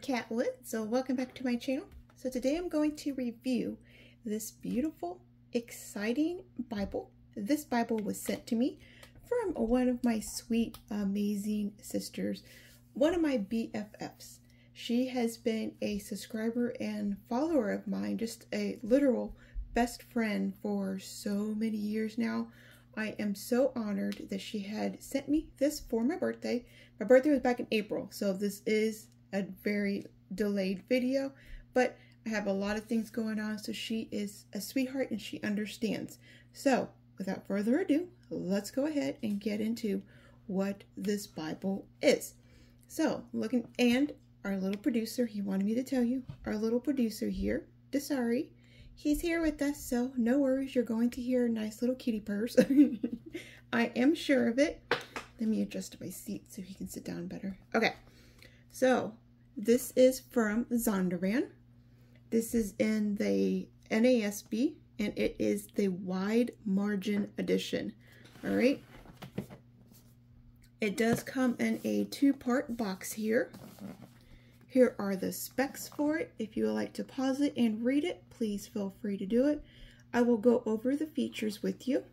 Cat Lit, so welcome back to my channel. So today I'm going to review this beautiful, exciting Bible. This Bible was sent to me from one of my sweet, amazing sisters, one of my BFFs. She has been a subscriber and follower of mine, just a literal best friend for so many years now. I am so honored that she had sent me this for my birthday. My birthday was back in April, so this is a very delayed video, but I have a lot of things going on, so she is a sweetheart and she understands. So without further ado, let's go ahead and get into what this Bible is. So and our little producer, he wanted me to tell you, our little producer here, Desari, he's here with us, so no worries, you're going to hear nice little kitty purrs. I am sure of it. Let me adjust my seat so he can sit down better. Okay. So, this is from Zondervan. This is in the NASB, and it is the Wide Margin Edition. All right. It does come in a two-part box here. Here are the specs for it. If you would like to pause it and read it, please feel free to do it. I will go over the features with you.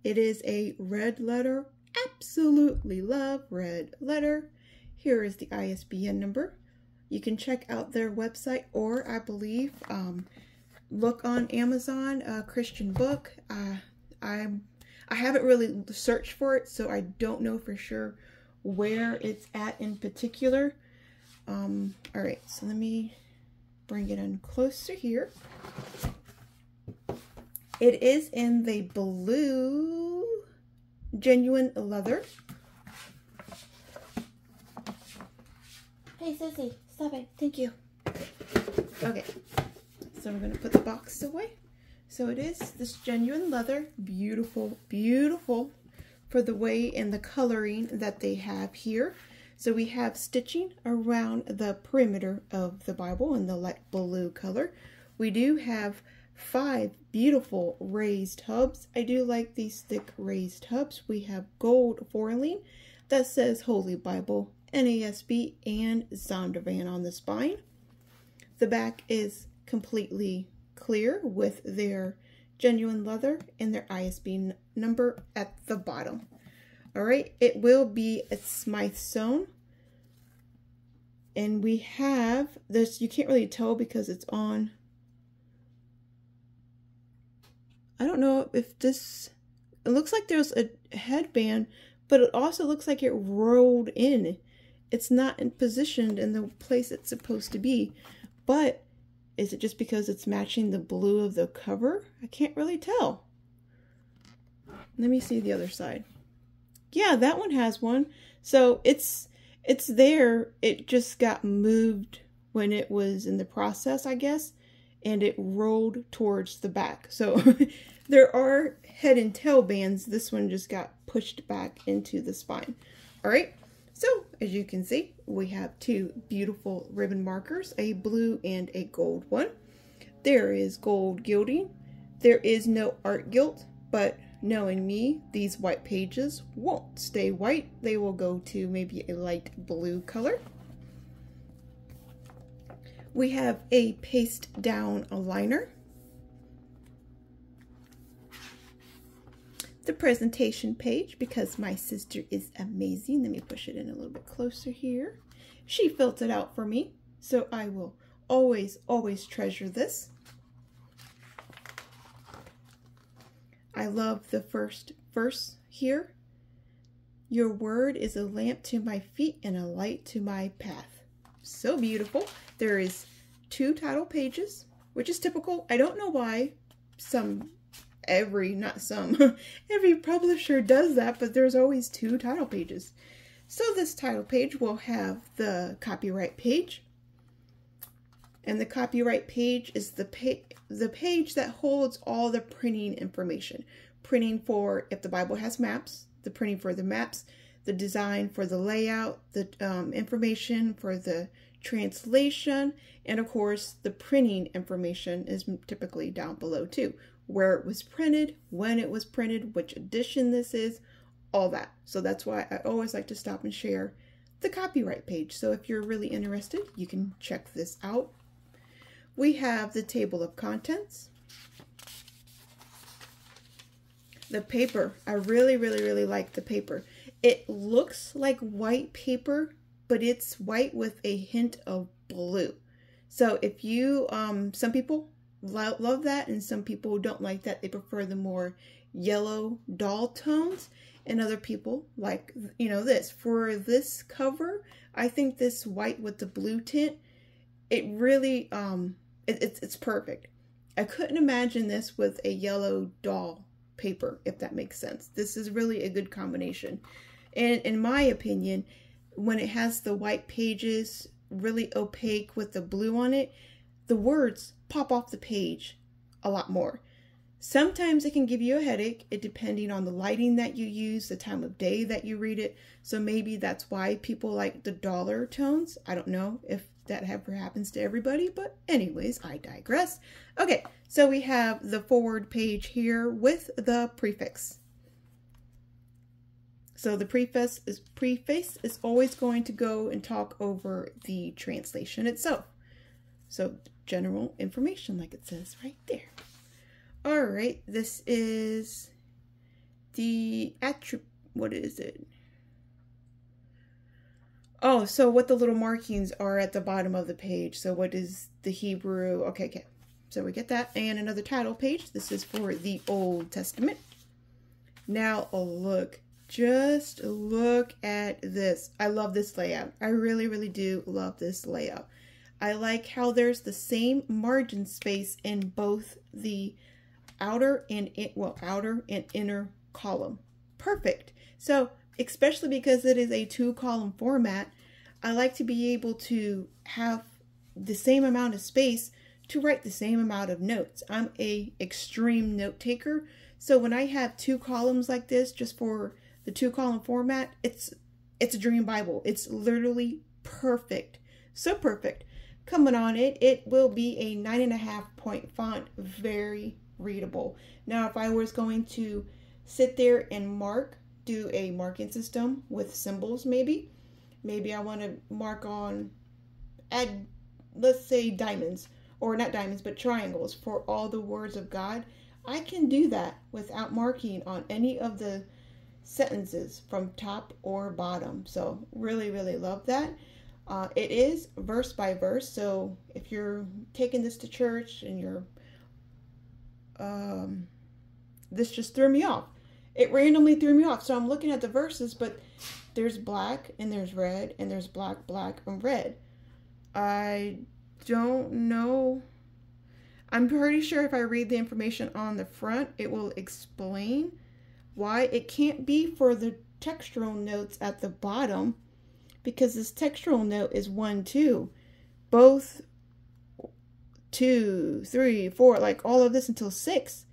It is a red letter. Absolutely love red letter. Here is the ISBN number. You can check out their website, or I believe look on Amazon, Christian book. I haven't really searched for it, so I don't know for sure where it's at in particular. All right, so let me bring it in closer here. It is in the blue genuine leather. Hey, Sissy, stop it. Thank you. Okay, so I'm going to put the box away. So it is this genuine leather. Beautiful, beautiful for the way and the coloring that they have here. So we have stitching around the perimeter of the Bible in the light blue color. We do have 5 beautiful raised hubs. I do like these thick raised hubs. We have gold foiling that says Holy Bible, NASB, and Zondervan on the spine. The back is completely clear with their genuine leather and their ISBN number at the bottom. All right, it will be a Smythe sewn. And we have this, you can't really tell because it's on, I don't know if this, it looks like there's a headband, but it also looks like it rolled in. It's not positioned in the place it's supposed to be, but is it just because it's matching the blue of the cover? I can't really tell. Let me see the other side. Yeah, that one has one. So it's there. It just got moved when it was in the process, I guess, and it rolled towards the back. So there are head and tail bands. This one just got pushed back into the spine. All right. So as you can see, we have 2 beautiful ribbon markers, a blue and a gold one. There is gold gilding. There is no art gilt, but knowing me, these white pages won't stay white. They will go to maybe a light blue color. We have a paste down liner. The presentation page, because my sister is amazing. Let me push it in a little bit closer here. She filled it out for me, so I will always, always treasure this. I love the first verse here. Your word is a lamp to my feet and a light to my path. So beautiful. There is 2 title pages, which is typical. I don't know why every publisher does that, but there's always 2 title pages. So this title page will have the copyright page. And the copyright page is the page that holds all the printing information. Printing for, if the Bible has maps, the printing for the maps, the design for the layout, the information for the translation, and of course the printing information is typically down below too. Where it was printed, when it was printed, which edition this is, all that. So that's why I always like to stop and share the copyright page. So if you're really interested, you can check this out. We have the table of contents. The paper, I really like the paper. It looks like white paper, but it's white with a hint of blue. So if you, some people love that, and some people don't like that. They prefer the more yellow dull tones, and other people like, you know, this. For this cover, I think this white with the blue tint, it really, it's perfect. I couldn't imagine this with a yellow dull paper, if that makes sense. This is really a good combination. And in my opinion, when it has the white pages really opaque with the blue on it, the words pop off the page a lot more. Sometimes it can give you a headache, depending on the lighting that you use, the time of day that you read it. So maybe that's why people like the duller tones. I don't know if that ever happens to everybody, but anyways, I digress. Okay, so we have the forward page here with the preface. So the preface is always going to go and talk over the translation itself. So general information, like it says right there. All right, this is the what is it? Oh, so what the little markings are at the bottom of the page. So what is the Hebrew? Okay. So we get that. And another title page. This is for the Old Testament. Now, just look at this. I love this layout. I really do love this layout. I like how there's the same margin space in both the outer and inner column. Perfect. So especially because it is a 2-column format, I like to be able to have the same amount of space to write the same amount of notes. I'm a extreme note taker, so when I have 2 columns like this, just for the 2-column format, it's a dream Bible. It's literally perfect. So perfect. Coming on it will be a 9.5 point font, very readable. Now, if I was going to sit there and do a marking system with symbols, maybe I want to mark add, let's say, diamonds, or not diamonds, but triangles for all the words of God. I can do that without marking on any of the sentences from top or bottom. So really love that. It is verse by verse, so if you're taking this to church and you're this just threw me off. It randomly threw me off. So I'm looking at the verses, but there's black and there's red and there's black and red. I don't know. I'm pretty sure if I read the information on the front, it will explain why it can't be for the textural notes at the bottom, because this textual note is 1, 2, both 2, 3, 4, like all of this until 6.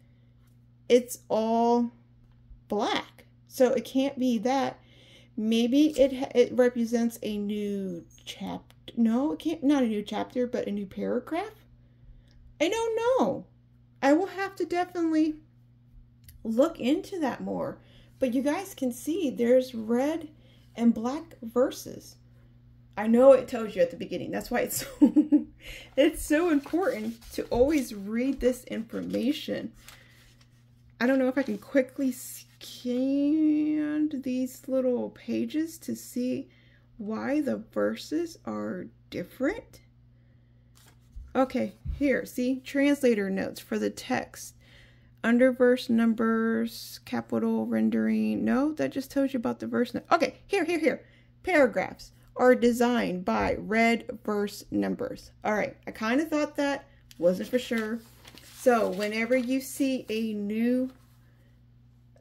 It's all black, so it can't be that. Maybe it represents a new chapter. No, it can't. Not a new chapter, but a new paragraph. I don't know. I will have to definitely look into that more. But you guys can see there's red and black verses. I know it tells you at the beginning. That's why it's so important to always read this information. I don't know if I can quickly scan these little pages to see why the verses are different. Okay, here, see, translator notes for the text. Under verse numbers, capital rendering. No, that just tells you about the verse. Okay, here. Paragraphs are designed by red verse numbers. All right, I kind of thought that, wasn't for sure. So whenever you see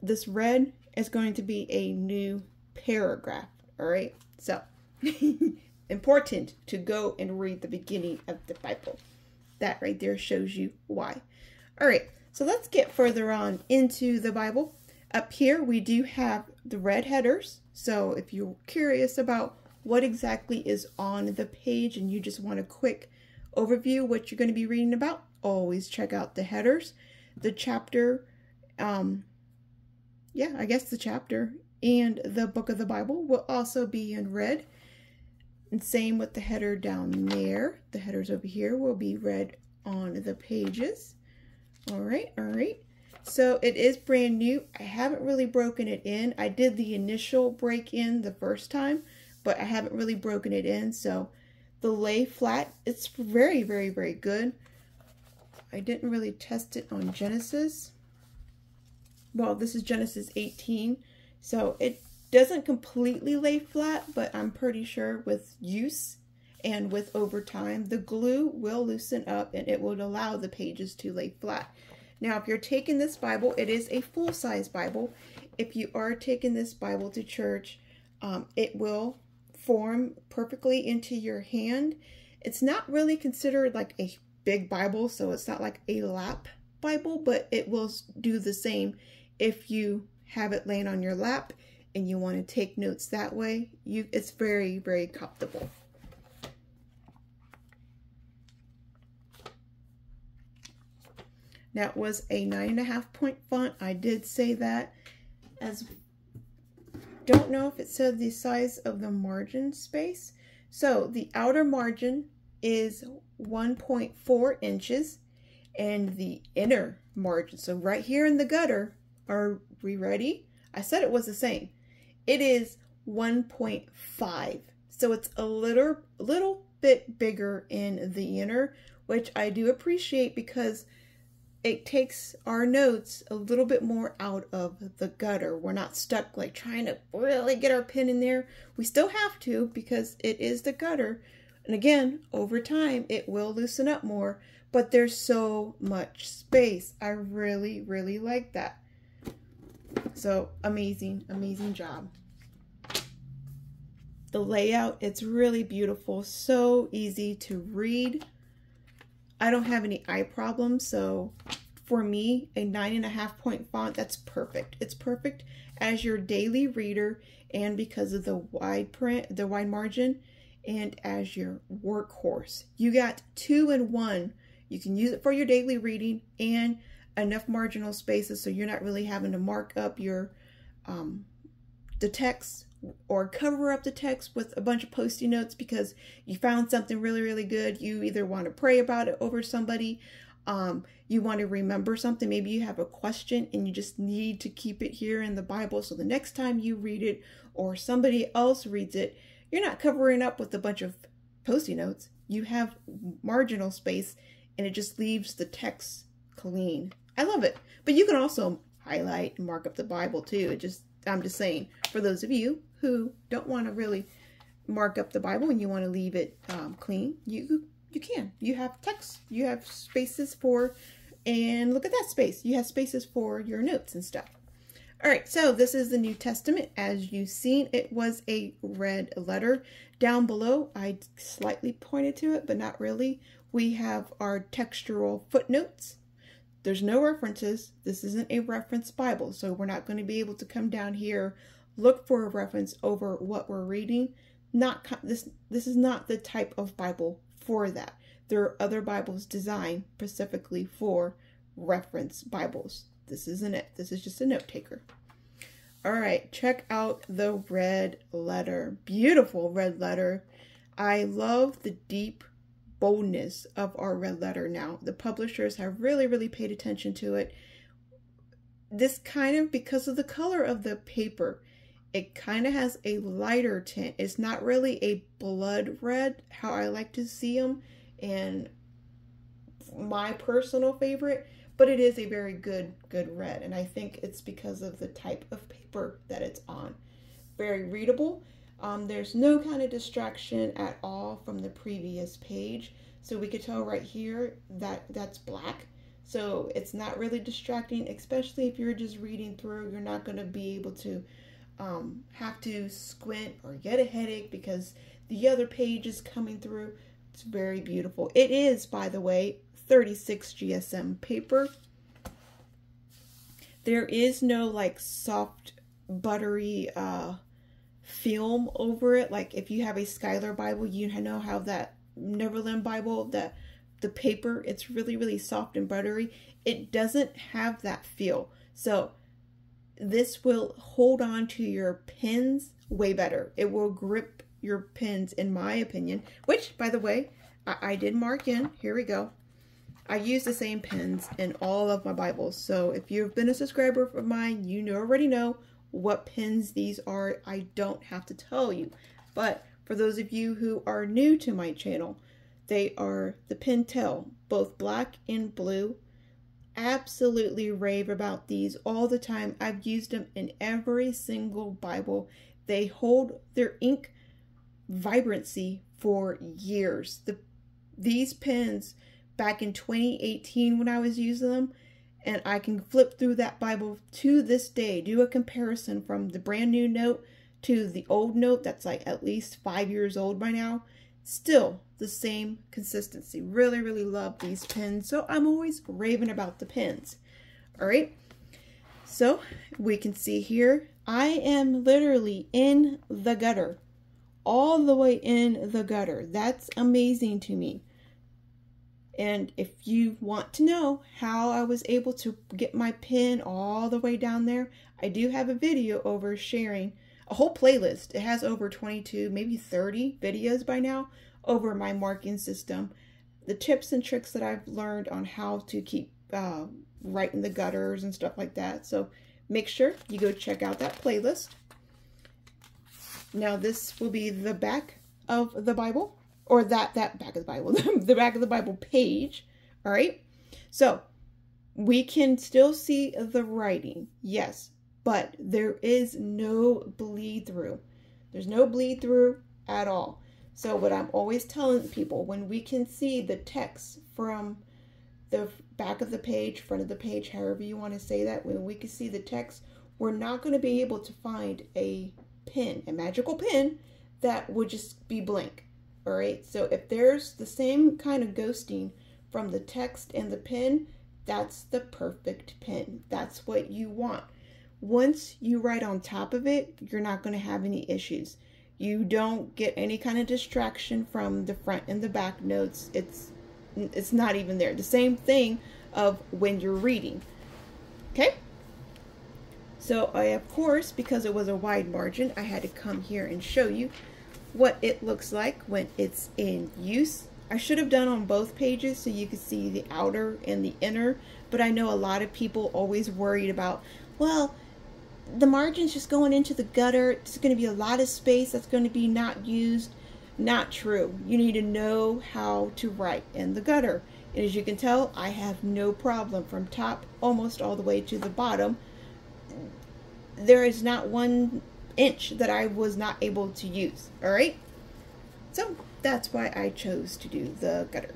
this red is going to be a new paragraph. All right, so important to go and read the beginning of the Bible. That right there shows you why. All right, so let's get further on into the Bible. Up here we do have the red headers. So if you're curious about what exactly is on the page and you just want a quick overview what you're going to be reading about, always check out the headers. The chapter, I guess the chapter and the book of the Bible will also be in red. And same with the header down there. The headers over here will be read on the pages. All right. So it is brand new. I haven't really broken it in. I did the initial break in the first time, but I haven't really broken it in. So the lay flat, it's very, very, very good. I didn't really test it on Genesis. Well, this is Genesis 18, so it doesn't completely lay flat, but I'm pretty sure with use and with over time, the glue will loosen up and it will allow the pages to lay flat. Now, if you're taking this Bible, it is a full-size Bible. If you are taking this Bible to church, it will form perfectly into your hand. It's not really considered like a big Bible, so it's not like a lap Bible, but it will do the same if you have it laying on your lap and you want to take notes that way. It's very, very comfortable. That was a 9.5 point font. I did say that. Don't know if it said the size of the margin space. So the outer margin is 1.4 inches and the inner margin, so right here in the gutter, are we ready? I said it was the same. It is 1.5. So it's a little bit bigger in the inner, which I do appreciate because it takes our notes a little bit more out of the gutter. We're not stuck like trying to really get our pen in there. We still have to because it is the gutter. And again, over time, it will loosen up more, but there's so much space. I really, really like that. So amazing, amazing job. The layout, it's really beautiful. So easy to read. I don't have any eye problems, so for me, a 9.5 point font, that's perfect. It's perfect as your daily reader, and because of the wide print, the wide margin, and as your workhorse. You got 2-in-1. You can use it for your daily reading and enough marginal spaces so you're not really having to mark up your the text or cover up the text with a bunch of Post-it notes because you found something really, really good. You either want to pray about it over somebody, you want to remember something, maybe you have a question and you just need to keep it here in the Bible so the next time you read it or somebody else reads it, you're not covering up with a bunch of Post-it notes. You have marginal space and it just leaves the text clean. I love it. But you can also highlight and mark up the Bible too. I'm just saying, for those of you who don't want to really mark up the Bible and you want to leave it clean, you can. You have text, you have spaces for, and look at that space. You have spaces for your notes and stuff. All right, so this is the New Testament. As you've seen, it was a red letter. Down below, I slightly pointed to it, but not really. We have our textual footnotes. There's no references. This isn't a reference Bible, so we're not going to be able to come down here, look for a reference over what we're reading. This is not the type of Bible for that. There are other Bibles designed specifically for reference Bibles. This isn't it. This is just a note taker. All right, check out the red letter. Beautiful red letter. I love the deep boldness of our red letter now. The publishers have really, really paid attention to it. This kind of, because of the color of the paper, it kind of has a lighter tint. It's not really a blood red, how I like to see them, and my personal favorite, but it is a very good red, and I think it's because of the type of paper that it's on. Very readable. There's no kind of distraction at all from the previous page. So we could tell right here that that's black. So it's not really distracting, especially if you're just reading through. You're not going to be able to have to squint or get a headache because the other page is coming through. It's very beautiful. It is, by the way, 36 GSM paper. There is no like soft, buttery film over it. Like if you have a Schuyler Bible, you know how that Neverland Bible, that the paper, it's really, really soft and buttery. It doesn't have that feel. So this will hold on to your pens way better. It will grip your pens, in my opinion, which, by the way, I did mark in. Here we go. I use the same pens in all of my Bibles. So if you've been a subscriber of mine, you already know what pens these are. I don't have to tell you. But for those of you who are new to my channel, they are the Pentel, both black and blue. Absolutely rave about these all the time. I've used them in every single Bible. They hold their ink vibrancy for years. These pens back in 2018 when I was using them, and I can flip through that Bible to this day, do a comparison from the brand new note to the old note that's like at least 5 years old by now. Still the same consistency. Really, really love these pens. So I'm always raving about the pens. All right. So we can see here, I am literally in the gutter. All the way in the gutter. That's amazing to me. And if you want to know how I was able to get my pen all the way down there, I do have a video over sharing a whole playlist. It has over 22, maybe 30 videos by now over my marking system. The tips and tricks that I've learned on how to keep right in the gutters and stuff like that. So make sure you go check out that playlist. Now this will be the back of the Bible. Or that back of the Bible, the back of the Bible page, all right? So, we can still see the writing, yes, but there is no bleed through. There's no bleed through at all. So, what I'm always telling people, when we can see the text from the back of the page, front of the page, however you want to say that, when we can see the text, we're not going to be able to find a pen, a magical pen, that would just be blank. All right, so if there's the same kind of ghosting from the text and the pen, that's the perfect pen. That's what you want. Once you write on top of it, you're not going to have any issues. You don't get any kind of distraction from the front and the back notes. It's not even there. The same thing of when you're reading. Okay? So I, of course, because it was a wide margin, I had to come here and show you what it looks like when it's in use. I should have done on both pages so you could see the outer and the inner, but I know a lot of people always worried about, well, the margin's just going into the gutter. It's going to be a lot of space that's going to be not used. Not true. You need to know how to write in the gutter. And as you can tell, I have no problem from top almost all the way to the bottom. There is not 1 inch that I was not able to use. All right, so that's why I chose to do the gutter.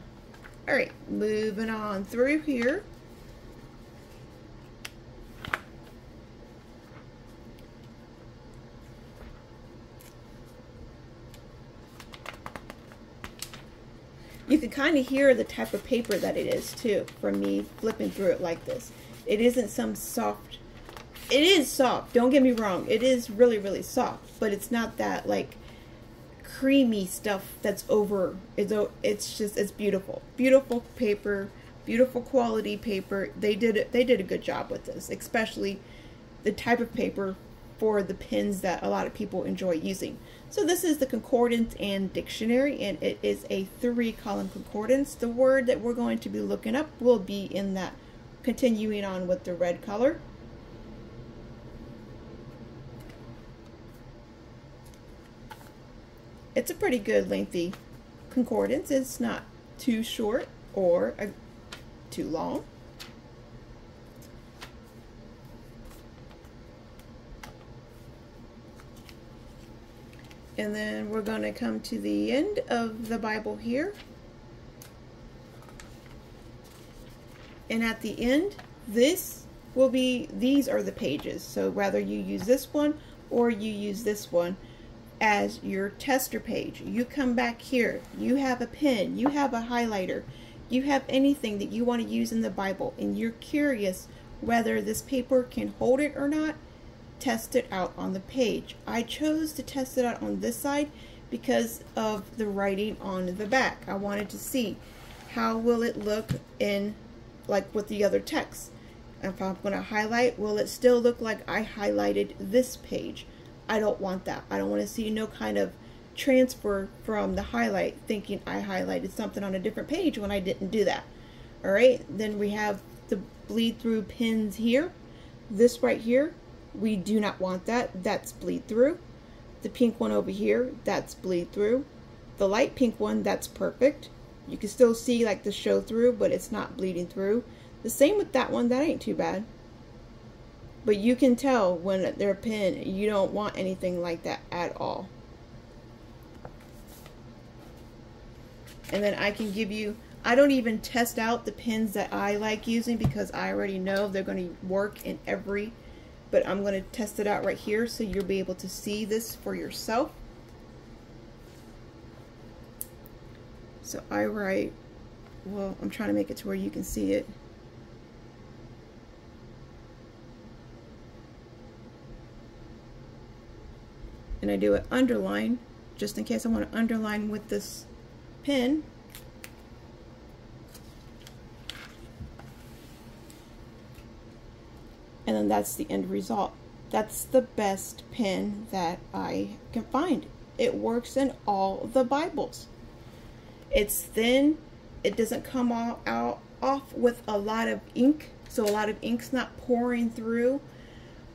All right, moving on through here. You can kind of hear the type of paper that it is too from me flipping through it like this. It isn't some soft. It is soft, don't get me wrong. It is really, really soft, but it's not that like creamy stuff that's over. It's beautiful. Beautiful paper, beautiful quality paper. They did a good job with this, especially the type of paper for the pens that a lot of people enjoy using. So this is the concordance and dictionary, and it is a 3-column concordance. The word that we're going to be looking up will be in that, continuing on with the red color. It's a pretty good lengthy concordance. It's not too short or too long. And then we're going to come to the end of the Bible here. And at the end, these are the pages. So whether you use this one or you use this one as your tester page, you come back here, you have a pen, you have a highlighter, you have anything that you want to use in the Bible, and you're curious whether this paper can hold it or not, test it out on the page. I chose to test it out on this side because of the writing on the back. I wanted to see how will it look in like with the other text. If I'm going to highlight, will it still look like I highlighted this page? I don't want that. I don't want to see no kind of transfer from the highlight thinking I highlighted something on a different page when I didn't do that. Alright, then we have the bleed through pins here. This right here, we do not want that. That's bleed through. The pink one over here, that's bleed through. The light pink one, that's perfect. You can still see like the show through, but it's not bleeding through. The same with that one, that ain't too bad. But you can tell when they're pinned, you don't want anything like that at all. And then I can give you, I don't even test out the pins that I like using because I already know they're going to work in every, but I'm going to test it out right here so you'll be able to see this for yourself. So I write, well, I'm trying to make it to where you can see it. And I do an underline just in case I want to underline with this pen. And then that's the end result. That's the best pen that I can find. It works in all the Bibles. It's thin. It doesn't come off with a lot of ink, so a lot of ink's not pouring through.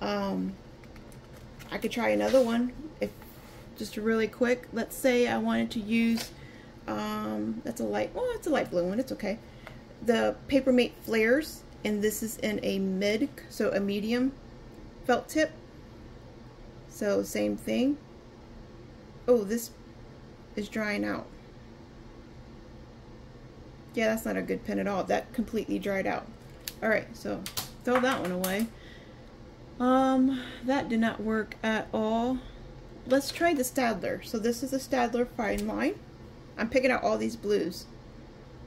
I could try another one if just really quick. Let's say I wanted to use that's a light, well, it's a light blue one, it's okay. The Papermate Flares, and this is in a mid, so a medium felt tip. So same thing. Oh, this is drying out. Yeah, that's not a good pen at all. That completely dried out. Alright, so throw that one away. That did not work at all. Let's try the Staedtler. So this is a Staedtler fine line. I'm picking out all these blues.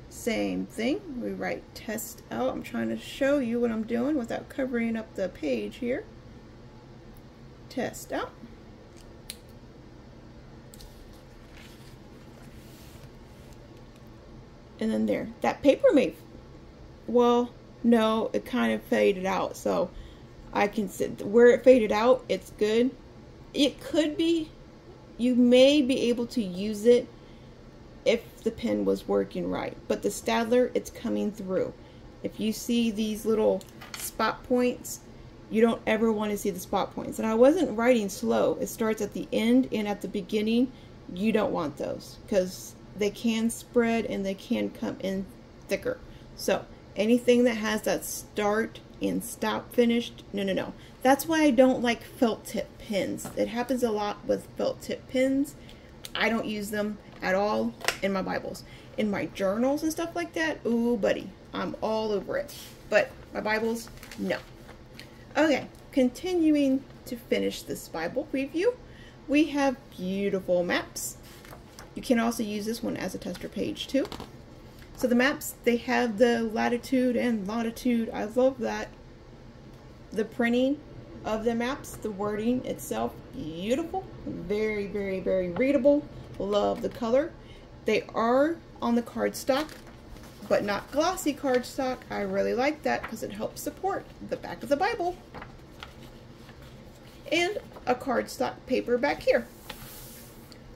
Same thing. We write test out. I'm trying to show you what I'm doing without covering up the page here. Test out. And then there. That Papermate, well, no, it kind of faded out. So I can see where it faded out, it's good. It could be, you may be able to use it if the pen was working right. But the Staedtler, it's coming through. If you see these little spot points, you don't ever want to see the spot points. And I wasn't writing slow. It starts at the end and at the beginning. You don't want those because they can spread and they can come in thicker. So anything that has that start and stop finished, no. That's why I don't like felt tip pens. It happens a lot with felt tip pens. I don't use them at all in my Bibles. In my journals and stuff like that, ooh buddy, I'm all over it. But my Bibles, no. Okay, continuing to finish this Bible review, we have beautiful maps. You can also use this one as a tester page too. So the maps, they have the latitude and longitude. I love that. The printing of the maps, the wording itself, beautiful. Very, very, very readable. Love the color. They are on the cardstock, but not glossy cardstock. I really like that because it helps support the back of the Bible. And a cardstock paper back here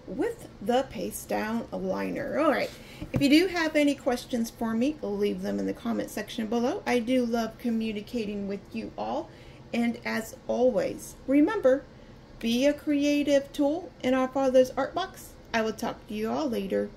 with the paste down liner. Alright, if you do have any questions for me, leave them in the comment section below. I do love communicating with you all. And as always, remember, be a creative tool in our Father's art box. I will talk to you all later.